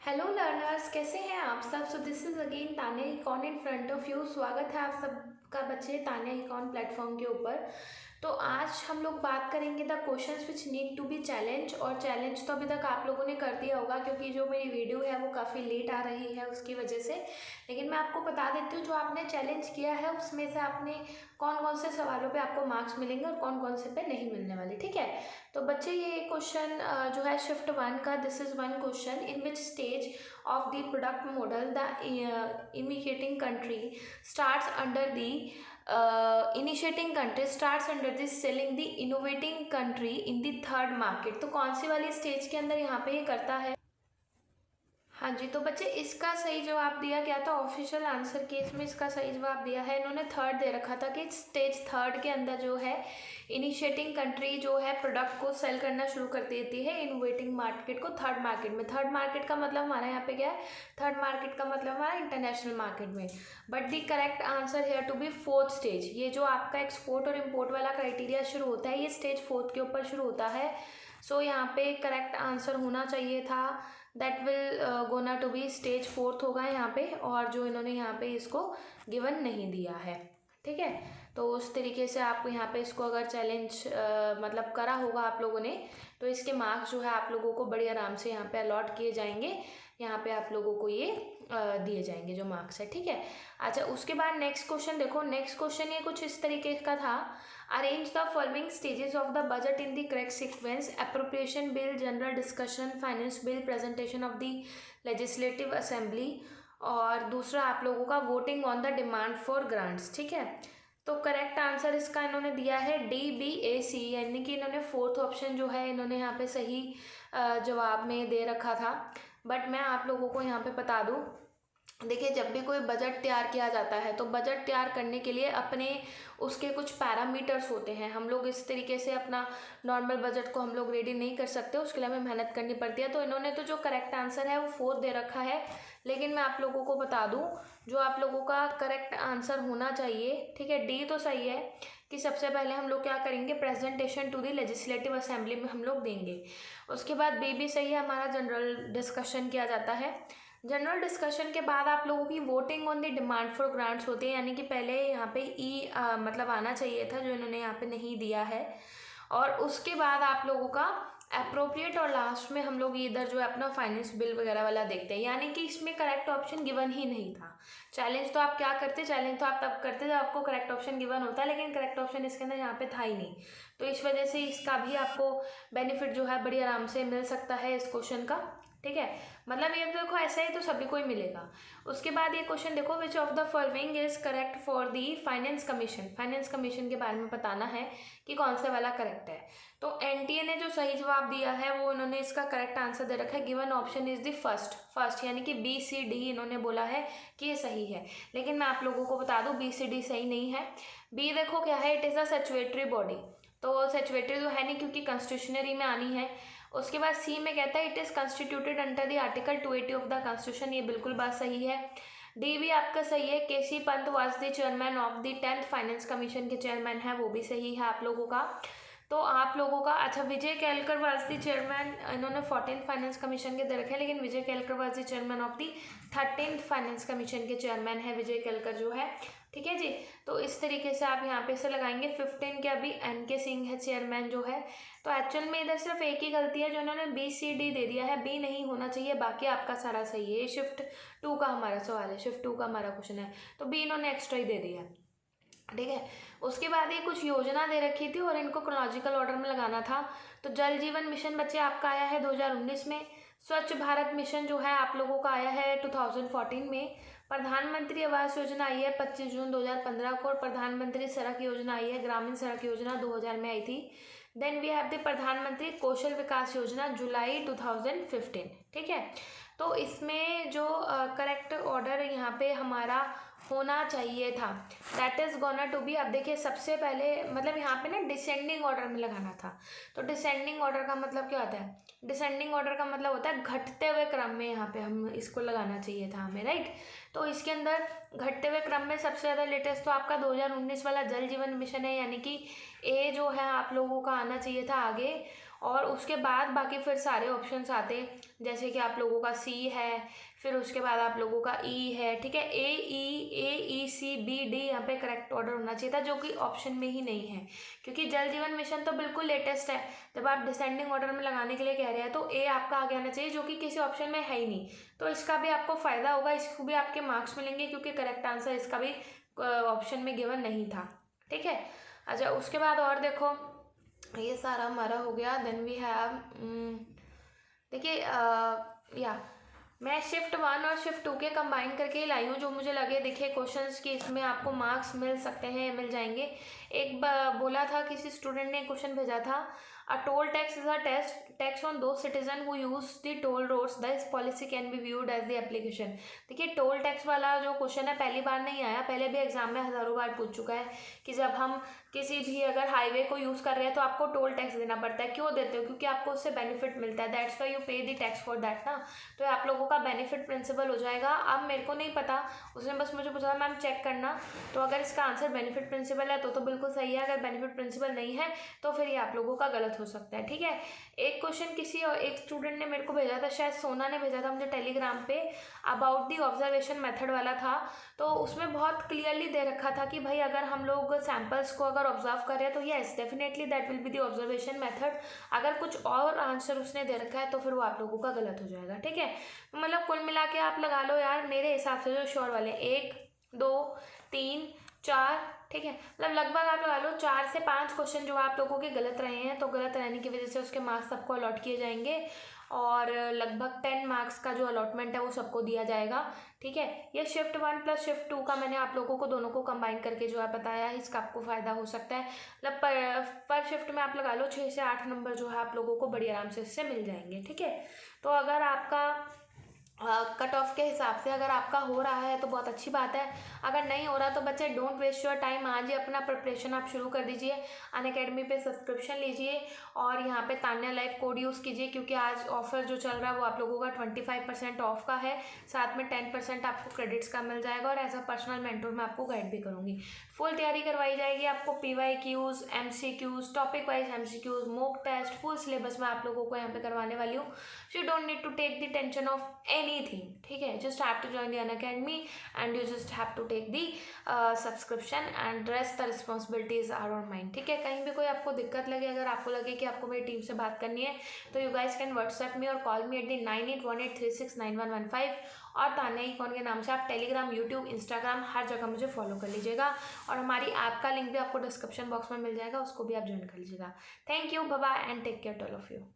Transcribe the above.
Hello learners, कैसे हैं आप सब। So this is again Tanya icon in front of you. स्वागत है आप सबका बच्चे तान्या इकॉन प्लेटफॉर्म के ऊपर। तो आज हम लोग बात करेंगे the questions which need to be challenge. और चैलेंज तो अभी तक आप लोगों ने कर दिया होगा, क्योंकि जो मेरी वीडियो है वो काफ़ी लेट आ रही है उसकी वजह से। लेकिन मैं आपको बता देती हूँ, जो आपने चैलेंज किया है उसमें से आपने कौन कौन से सवालों पे आपको मार्क्स मिलेंगे और कौन कौन से पे नहीं मिलने वाले, ठीक है। तो बच्चे ये क्वेश्चन जो है शिफ्ट वन का, this is one question in which stage of the product model the initiating country starts under the initiating country starts under the selling the innovating country in the third market। तो कौन सी वाली stage के अंदर यहाँ पे ये करता है। हाँ जी, तो बच्चे इसका सही जवाब दिया गया था। ऑफिशियल आंसर केस में इसका सही जवाब दिया है, इन्होंने थर्ड दे रखा था कि स्टेज थर्ड के अंदर जो है इनिशिएटिंग कंट्री जो है प्रोडक्ट को सेल करना शुरू कर देती है इनोवेटिंग मार्केट को थर्ड मार्केट में। थर्ड मार्केट का मतलब हमारा यहाँ पे क्या है, थर्ड मार्केट का मतलब हमारा इंटरनेशनल मार्केट में। But the correct answer here to be fourth stage. ये जो आपका एक्सपोर्ट और इम्पोर्ट वाला क्राइटेरिया शुरू होता है, ये स्टेज फोर्थ के ऊपर शुरू होता है। सो यहाँ पे करेक्ट आंसर होना चाहिए था, that will gonna to be stage fourth होगा यहाँ पे। और जो इन्होंने यहाँ पे इसको गिवन नहीं दिया है, ठीक है। तो उस तरीके से आप यहाँ पे इसको अगर चैलेंज मतलब करा होगा आप लोगों ने, तो इसके मार्क्स जो है आप लोगों को बड़ी आराम से यहाँ पे अलॉट किए जाएंगे। यहाँ पे आप लोगों को ये दिए जाएंगे जो मार्क्स है, ठीक है। अच्छा, उसके बाद नेक्स्ट क्वेश्चन देखो। नेक्स्ट क्वेश्चन ये कुछ इस तरीके का था, arrange the following stages of the budget in the correct sequence, appropriation bill, general discussion, finance bill, presentation of the legislative assembly, और दूसरा आप लोगों का voting on the demand for grants, ठीक है। तो करेक्ट आंसर इसका इन्होंने दिया है DBAC, यानी कि इन्होंने फोर्थ ऑप्शन जो है इन्होंने यहाँ पे सही जवाब में दे रखा था। बट मैं आप लोगों को यहाँ पे बता दूँ, देखिए जब भी कोई बजट तैयार किया जाता है तो बजट तैयार करने के लिए अपने उसके कुछ पैरामीटर्स होते हैं। हम लोग इस तरीके से अपना नॉर्मल बजट को हम लोग रेडी नहीं कर सकते, उसके लिए हमें मेहनत करनी पड़ती है। तो इन्होंने तो जो करेक्ट आंसर है वो फोर्थ दे रखा है, लेकिन मैं आप लोगों को बता दूं जो आप लोगों का करेक्ट आंसर होना चाहिए, ठीक है, डी तो सही है कि सबसे पहले हम लोग क्या करेंगे, presentation to the legislative assembly में हम लोग देंगे। उसके बाद बी भी सही है, हमारा जनरल डिस्कशन किया जाता है। जनरल डिस्कशन के बाद आप लोगों की voting on the demand for grants होती है, यानी कि पहले यहाँ पे मतलब आना चाहिए था, जो इन्होंने यहाँ पे नहीं दिया है। और उसके बाद आप लोगों का अप्रोप्रिएट, और लास्ट में हम लोग इधर जो है अपना फाइनेंस बिल वगैरह वाला देखते हैं। यानी कि इसमें करेक्ट ऑप्शन गिवन ही नहीं था। चैलेंज तो आप क्या करते, चैलेंज तो आप तब करते जब आपको करेक्ट ऑप्शन गिवन होता है, लेकिन करेक्ट ऑप्शन इसके अंदर यहाँ पे था ही नहीं। तो इस वजह से इसका भी आपको बेनिफिट जो है बड़ी आराम से मिल सकता है इस क्वेश्चन का, ठीक है। मतलब ये देखो ऐसा ही तो सभी को ही मिलेगा। उसके बाद ये क्वेश्चन देखो, which of the following is correct for the finance commission. Finance commission के बारे में बताना है कि कौन सा वाला करेक्ट है। तो एनटीए ने जो सही जवाब दिया है वो इन्होंने इसका करेक्ट आंसर दे रखा है, given option is the first, यानी कि BCD इन्होंने बोला है कि ये सही है। लेकिन मैं आप लोगों को बता दूं BCD सही नहीं है। बी देखो क्या है, इट इज़ अ सैचुरेटरी बॉडी, तो सैचुरेटरी तो है नहीं क्योंकि कॉन्स्टिट्यूशनरी में आनी है। उसके बाद सी में कहता है it is constituted under the article 280 of the constitution, ये बिल्कुल बात सही है। डी भी आपका सही है, KC Pant was the chairman of the 10th finance commission के चेयरमैन है, वो भी सही है आप लोगों का। तो आप लोगों का अच्छा, Vijay Kelkar was the chairman, इन्होंने 14th फाइनेंस कमीशन के दे रखे हैं, लेकिन Vijay Kelkar was the chairman of the 13th finance commission के चेयरमैन है विजय केलकर जो है, ठीक है जी। तो इस तरीके से आप यहाँ पे से लगाएंगे। 15 के अभी NK सिंह है चेयरमैन जो है। तो एक्चुअल में इधर सिर्फ एक ही गलती है, जो इन्होंने BCD दे दिया है, बी नहीं होना चाहिए, बाकी आपका सारा सही है। ये शिफ्ट 2 का हमारा सवाल है, शिफ्ट 2 का हमारा क्वेश्चन है, तो बी इन्होंने एक्स्ट्रा ही दे दिया, ठीक है। उसके बाद ये कुछ योजना दे रखी थी और इनको क्रोनोलॉजिकल ऑर्डर में लगाना था। तो जल जीवन मिशन बच्चे आपका आया है 2019 में। स्वच्छ भारत मिशन जो है आप लोगों का आया है 2014 में। प्रधानमंत्री आवास योजना आई है 25 जून 2015 को, और प्रधानमंत्री सड़क योजना आई है, ग्रामीण सड़क योजना 2000 में आई थी। देन वी हैव द प्रधानमंत्री कौशल विकास योजना, जुलाई 2015, ठीक है। तो इसमें जो करेक्ट ऑर्डर यहाँ पे हमारा होना चाहिए था, that is gonna to be, अब देखिए सबसे पहले मतलब यहाँ पे ना डिसेंडिंग ऑर्डर में लगाना था। तो डिसेंडिंग ऑर्डर का मतलब क्या होता है, डिसेंडिंग ऑर्डर का मतलब होता है घटते हुए क्रम में यहाँ पे हम इसको लगाना चाहिए था हमें, राइट। तो इसके अंदर घटते हुए क्रम में सबसे ज़्यादा लेटेस्ट तो आपका 2019 वाला जल जीवन मिशन है, यानी कि ए जो है आप लोगों का आना चाहिए था आगे। और उसके बाद बाकी फिर सारे ऑप्शंस आते, जैसे कि आप लोगों का सी है, फिर उसके बाद आप लोगों का ई है, ठीक है। AEC B D यहाँ पे करेक्ट ऑर्डर होना चाहिए था, जो कि ऑप्शन में ही नहीं है, क्योंकि जल जीवन मिशन तो बिल्कुल लेटेस्ट है। जब आप डिसेंडिंग ऑर्डर में लगाने के लिए कह रहे हैं तो ए आपका आगे आना चाहिए, जो कि किसी ऑप्शन में है ही नहीं। तो इसका भी आपको फ़ायदा होगा, इसको भी आपके मार्क्स मिलेंगे, क्योंकि करेक्ट आंसर इसका भी ऑप्शन में गिवन नहीं था, ठीक है। अच्छा, उसके बाद और देखो, ये सारा हमारा हो गया। देन वी हैव, देखिए या मैं शिफ्ट 1 और शिफ्ट 2 के कंबाइन करके ही लाई हूँ, जो मुझे लगे देखिए क्वेश्चंस की इसमें आपको मार्क्स मिल सकते हैं, मिल जाएंगे। एक बोला था, किसी स्टूडेंट ने क्वेश्चन भेजा था, a toll tax is a tax on the citizen who use the toll roads, this policy can be viewed as the application. देखिए टोल टैक्स वाला जो क्वेश्चन है पहली बार नहीं आया, पहले भी एग्जाम में हज़ारों बार पूछ चुका है कि जब हम किसी भी अगर हाईवे को यूज़ कर रहे हैं तो आपको टोल टैक्स देना पड़ता है। क्यों देते हो? क्योंकि आपको उससे बेनिफिट मिलता है, दैट्स वाई यू पे द टैक्स फॉर दैट ना। तो आप लोगों का बेनिफिट प्रिंसिपल हो जाएगा। अब मेरे को नहीं पता, उसने बस मुझे पूछा मैम चेक करना, तो अगर इसका आंसर बेनिफिट प्रिंसिपल है तो बिल्कुल सही है, अगर बेनिफिट प्रिंसिपल नहीं है तो फिर ये आप लोगों का गलत हो सकता है, ठीक है। एक क्वेश्चन किसी और एक स्टूडेंट ने मेरे को भेजा था, शायद सोना ने भेजा था मुझे टेलीग्राम पे, अबाउट दी ऑब्जर्वेशन मेथड वाला था। तो उसमें बहुत क्लियरली दे रखा था कि भाई अगर हम लोग सैंपल्स को अगर ऑब्जर्व करें तो yes definitely that will be the observation method. अगर कुछ और आंसर उसने दे रखा है तो फिर वो आप लोगों का गलत हो जाएगा, ठीक है। तो मतलब कुल मिला के आप लगा लो यार, मेरे हिसाब से जो श्योर वाले 1 2 3 4, ठीक है, मतलब लगभग आप लगा लो 4 से 5 क्वेश्चन जो आप लोगों के गलत रहे हैं, तो गलत रहने की वजह से उसके मार्क्स सबको अलॉट किए जाएंगे, और लगभग 10 मार्क्स का जो अलॉटमेंट है वो सबको दिया जाएगा, ठीक है। ये शिफ्ट 1 प्लस शिफ्ट 2 का मैंने आप लोगों को दोनों को कंबाइन करके जो है बताया है, इसका आपको फ़ायदा हो सकता है। मतलब पर शिफ्ट में आप लगा लो 6 से 8 नंबर जो है आप लोगों को बड़ी आराम से इससे मिल जाएंगे, ठीक है। तो अगर आपका कट ऑफ के हिसाब से अगर आपका हो रहा है तो बहुत अच्छी बात है, अगर नहीं हो रहा तो बच्चे डोंट वेस्ट योर टाइम, आज ही अपना प्रिपरेशन आप शुरू कर दीजिए। अनअकैडमी पे सब्सक्रिप्शन लीजिए और यहाँ पे तान्या लाइव कोड यूज़ कीजिए, क्योंकि आज ऑफर जो चल रहा है वो आप लोगों का 25% ऑफ का है, साथ में 10% आपको क्रेडिट्स का मिल जाएगा, और एज अ पर्सनल मेंटोर मैं आपको गाइड भी करूँगी। फुल तैयारी करवाई जाएगी आपको, PYQs, MCQs, topic wise MCQs, mock test, full syllabus मैं आप लोगों को यहाँ पे करवाने वाली हूँ। So you don't need to take the tension of anything, ठीक है। Just have to join the Unacademy and you just have to take the subscription and rest the responsibilities are on mind, ठीक है। कहीं भी कोई आपको दिक्कत लगे, अगर आपको लगे कि आपको मेरी टीम से बात करनी है, तो you guys can WhatsApp me और कॉल मी एट दी 9818369115, और तान्या इकॉन के नाम से आप टेलीग्राम, यूट्यूब, इंस्टाग्राम हर जगह मुझे फॉलो कर लीजिएगा, और हमारी ऐप का लिंक भी आपको डिस्क्रिप्शन बॉक्स में मिल जाएगा, उसको भी आप ज्वाइन कर लीजिएगा। Thank you, bye bye and take care all of you.